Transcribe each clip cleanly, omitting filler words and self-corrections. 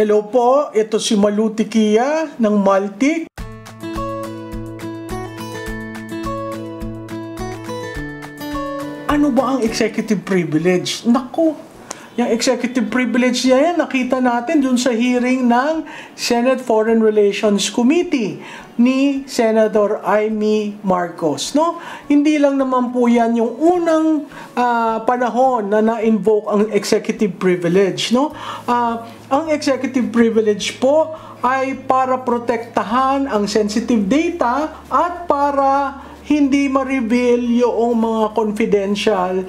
Hello po, ito si Maluti Kia ng Maltik. Ano ba ang executive privilege? Naku, yung executive privilege niya yan, nakita natin dun sa hearing ng Senate Foreign Relations Committee ni Senator Amy Marcos. No? Hindi lang naman po yan yung unang panahon na na-invoke ang executive privilege. No? Ang executive privilege po ay para protektahan ang sensitive data at para hindi ma-reveal yung mga confidential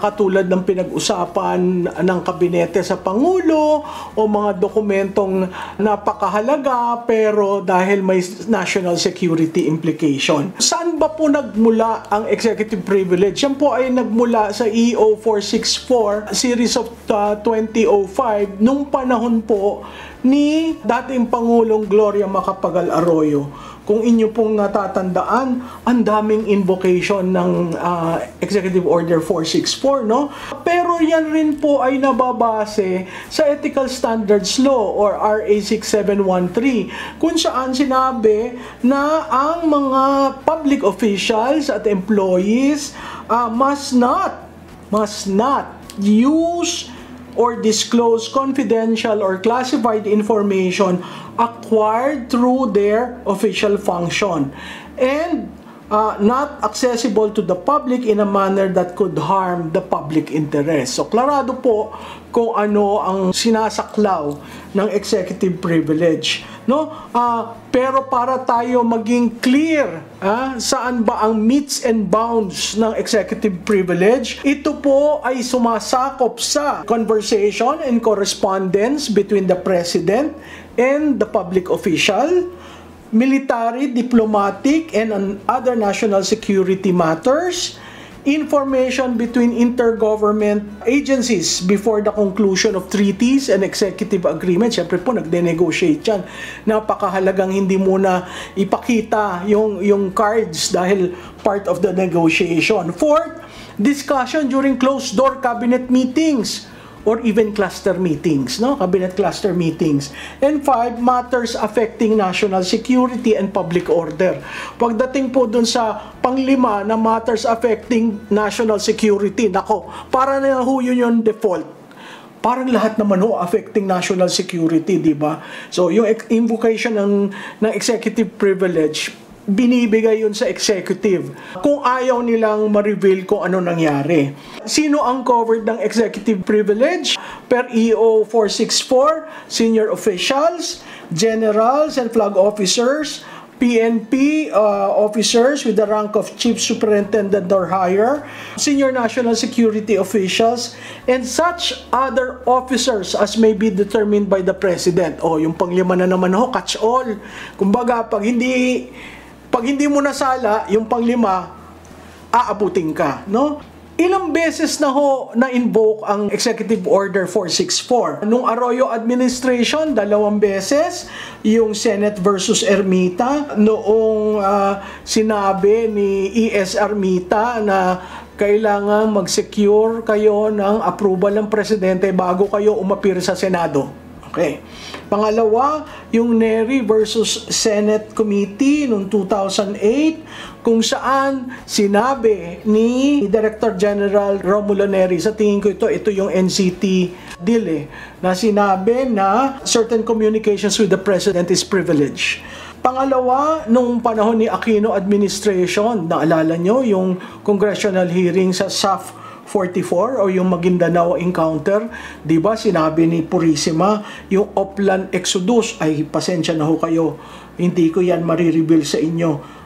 katulad ng pinag-usapan ng kabinete sa Pangulo o mga dokumentong napakahalaga pero dahil may national security implication. Saan ba po nagmula ang executive privilege? Yan po ay nagmula sa EO 464 series of 2005 nung panahon po ni dating Pangulong Gloria Macapagal Arroyo. Kung inyo pong natatandaan, ang daming invocation ng Executive Order 464, no? Pero yan rin po ay nababase sa Ethical Standards Law or RA 6713, kung saan sinabi na ang mga public officials at employees must not use or disclose confidential or classified information acquired through their official function and not accessible to the public in a manner that could harm the public interest. So, klarado po kung ano ang sinasaklaw ng executive privilege. No? Pero para tayo maging clear saan ba ang meets and bounds ng executive privilege, ito po ay sumasakop sa conversation and correspondence between the President and the public official, military, diplomatic, and other national security matters, information between intergovernment agencies before the conclusion of treaties and executive agreements. Siyempre po, nagde-negotiate yan. Napakahalagang hindi muna ipakita yung cards dahil part of the negotiation. Fourth, discussion during closed-door cabinet meetings or even cluster meetings, no? Cabinet cluster meetings. And 5, matters affecting national security and public order. Pagdating po dun sa panglima na matters affecting national security, nako, para na ho yun yung default. Parang lahat naman ho affecting national security, di ba? So, yung invocation ng executive privilege, binibigay yun sa executive kung ayaw nilang ma-reveal kung ano nangyari. Sino ang covered ng executive privilege? Per EO 464, senior officials, generals and flag officers, PNP officers with the rank of chief superintendent or higher, senior national security officials, and such other officers as may be determined by the President. O, yung panglima na naman ho, catch all. Kumbaga, pag hindi mo nasala, yung panglima, aabutin ka, no? Ilang beses na ho na-invoke ang Executive Order 464. Nung Arroyo administration, 2 beses, yung Senate versus Ermita, noong sinabi ni E.S. Ermita na kailangan mag-secure kayo ng approval ng Presidente bago kayo umapir sa Senado. Okay. Pangalawa, yung Neri versus Senate Committee noong 2008, kung saan sinabi ni Director General Romulo Neri, sa tingin ko ito yung NCT deal na sinabi na certain communications with the President is privileged. Pangalawa, nung panahon ni Aquino administration, naalala nyo yung congressional hearing sa SAF 44 o yung Maguindanao encounter, 'di ba? Sinabi ni Purisima, yung Oplan Exodus ay pasensya na ho kayo. Hindi ko 'yan marireveal sa inyo.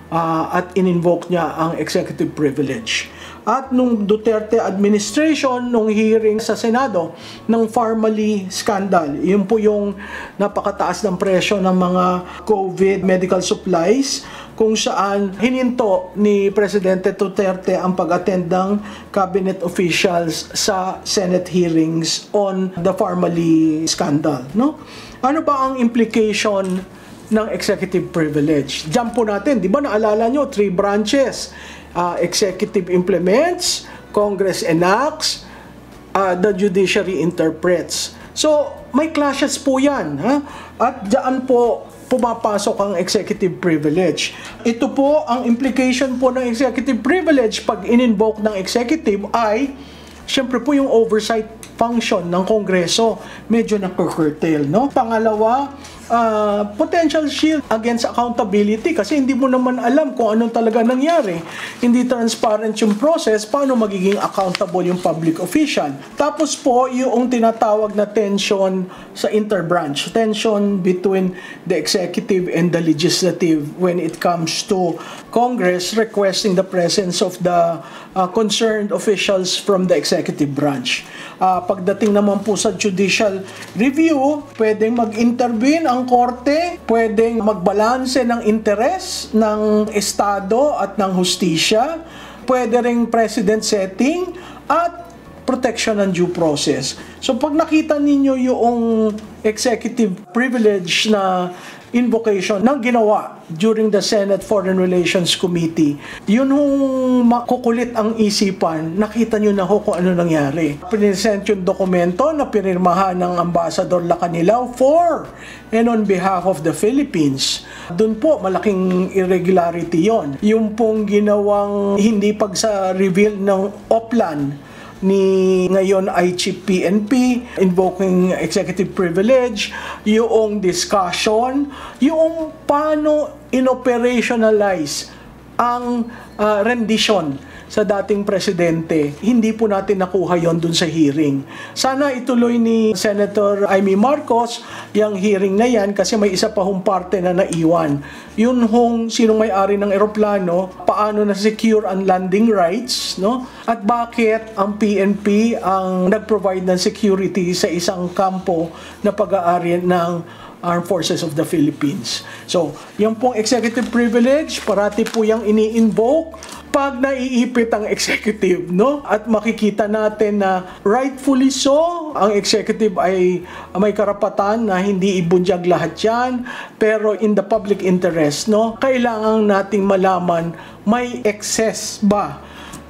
At in-invoke niya ang executive privilege. At nung Duterte administration, nung hearing sa Senado ng Pharmaly scandal, yun po yung napakataas ng presyo ng mga COVID medical supplies, kung saan hininto ni Presidente Duterte ang pag-attend ng cabinet officials sa Senate hearings on the Pharmaly scandal, no? Ano ba ang implication ng executive privilege? Diyan po natin, di ba naalala nyo, 3 branches. Executive implements, Congress enacts, the judiciary interprets. So, may clashes po yan. Ha? At dyan po pumapasok ang executive privilege. Ito po, ang implication po ng executive privilege pag in-invoke ng executive ay, syempre po yung oversight function ng Kongreso, medyo na-curtail, no? Pangalawa, potential shield against accountability kasi hindi mo naman alam kung anong talaga nangyari. Hindi transparent yung process, paano magiging accountable yung public official. Tapos po, yung tinatawag na tension sa interbranch, tension between the executive and the legislative when it comes to Congress requesting the presence of the concerned officials from the executive branch. Pagdating naman po sa judicial review, pwedeng mag-intervene ang korte, pwedeng magbalanse ng interes ng Estado at ng hustisya, pwede ring precedent setting at protection ng due process. So pag nakita ninyo yung executive privilege na invocation ng ginawa during the Senate Foreign Relations Committee, yun hong makukulit ang isipan, nakita nyo na ho kung ano nangyari. Pinesent yung dokumento na pinirmahan ng Ambassador Lacanilao for and on behalf of the Philippines. Doon po, malaking irregularity yon. Yung pong ginawang hindi pagsa-reveal ng Oplan ni ngayon ay Chief PNP, invoking executive privilege, yung discussion, yung paano inoperationalize ang rendition sa dating presidente. Hindi po natin nakuha yon dun sa hearing. Sana ituloy ni Senator Amy Marcos yung hearing na yan kasi may isa pa hong parte na naiwan. Yun hong sinong may-ari ng eroplano, paano na-secure ang landing rights, no? At bakit ang PNP ang nag-provide ng security sa isang kampo na pag-aari ng Armed Forces of the Philippines. So, yung pong executive privilege, parati po yung ini-invoke pag naiipit ang executive, no? At makikita natin na rightfully so, ang executive ay may karapatan na hindi ibunyag lahat yan, pero in the public interest, no? Kailangan nating malaman may excess ba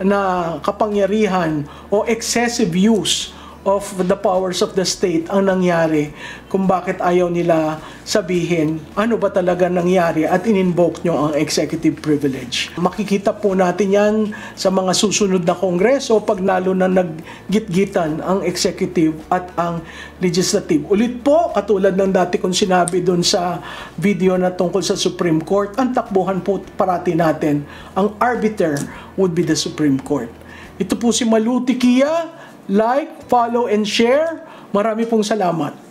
na kapangyarihan o excessive use of the powers of the state ang nangyari kung bakit ayaw nila sabihin ano ba talaga nangyari at in-invoke nyo ang executive privilege. Makikita po natin yan sa mga susunod na kongreso pag lalo na naggitgitan ang executive at ang legislative. Ulit po, katulad ng dati kong sinabi dun sa video na tungkol sa Supreme Court, ang takbuhan po parati natin, ang arbiter would be the Supreme Court. Ito po si Malu Tikia. Like, follow, and share. Marami pong salamat.